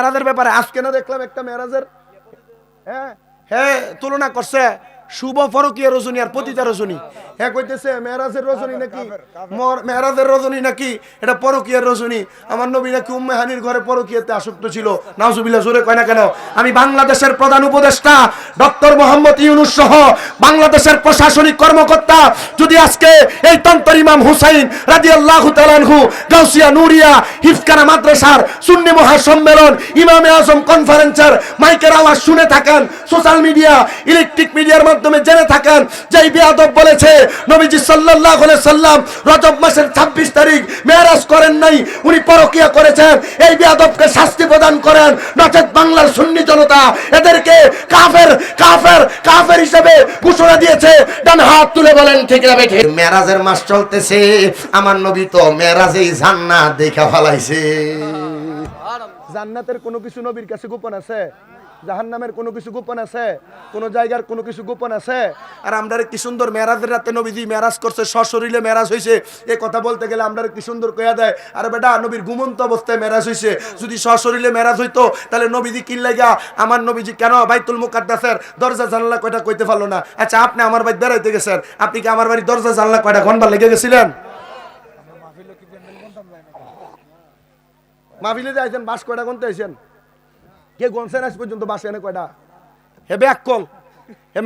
মেরাজের ব্যাপারে আজকে না দেখলাম একটা মেরাজের হ্যাঁ হ্যাঁ তুলনা করছে শুভ পরকীয়া রজনী আর পতিতা রজনী। হ্যাঁ কইতেছে মেরাজের রজনী নাকি মেরাজের রজনী নাকি এটা পরকীয়ার রজনী। আমার নবী নাকি উম্মে হানির ঘরে পরকীয়াতে আসক্ত ছিল। নাউজুবিল্লাহ, জোরে কয় না কেন? আমি বাংলাদেশের প্রধান উপদেষ্টা ডক্টর মোহাম্মদ ইউনূস সহ বাংলাদেশের প্রশাসনিক কর্মকর্তা যদি আজকে এই তন্তর ইমাম হুসাইন রাদিয়াল্লাহু তাআলা আনহু গাউসিয়া নূরিয়া হিফকানা মাদ্রাসার সুন্নি মহাসম্মেলন ইমামে আজম কনফারেন্সের মাইকের আওয়াজ শুনে থাকেন, সোশ্যাল মিডিয়া ইলেকট্রিক মিডিয়ার মাধ্যমে জেনে থাকেন যে এই বেয়াদব বলেছে নবীজি সাল্লাল্লাহু আলাইহি সাল্লাম রজব মাসের 26 তারিখ মেরাজ করেন নাই, উনি পরকীয়া করেছেন, এই বেয়াদবকে শাস্তি প্রদান করেন, নচেত বাংলার সুন্নি জনতা এদেরকে কাফের কাফের কাফের হিসেবে ঘোষণা দিয়েছে। ডান হাত তুলে বলেন ঠিক না বেঠিক? মেরাজের মাস চলতেছে, আমার নবী তো মেরাজেই জান্নাত দেখা ফলাইছে। জান্নাতের কোনো কিছু নবীর কাছে গোপন আছে? জাহান্নামের কোনো কিছু গোপন আছে? কোন জায়গার কোনো কিছু গোপন আছে? আর আমরা কি সুন্দর মেরাজের রাতে নবীজি মেরাজ করছে, সশরীরে মেরাজ হইছে, এই কথা বলতে গেলে আমরা কি সুন্দর কইয়া দেয়। আরে বেটা, নবীর ঘুমন্ত অবস্থায় মেরাজ হইছে, যদি সশরীরে মেরাজ হইতো তাহলে নবীজি কি লাগা আমার নবীজি কেন বাইতুল মুকাদ্দাসের দরজা জানলা কয়টা কইতে পারলো না? আচ্ছা, আপনি আমার বাড়ি বেড়াইতে গেছেন, আপনি কি আমার বাড়ির দরজা জানলা কয়টা ঘন্টা লেগে গেছিলেন? মাহফিলে যাইছেন, বাস কয়টা গুনতে আইছেন? কে গুনছেন আজ পর্যন্ত বাস এনে কয়টা? হে ব্যাককল হে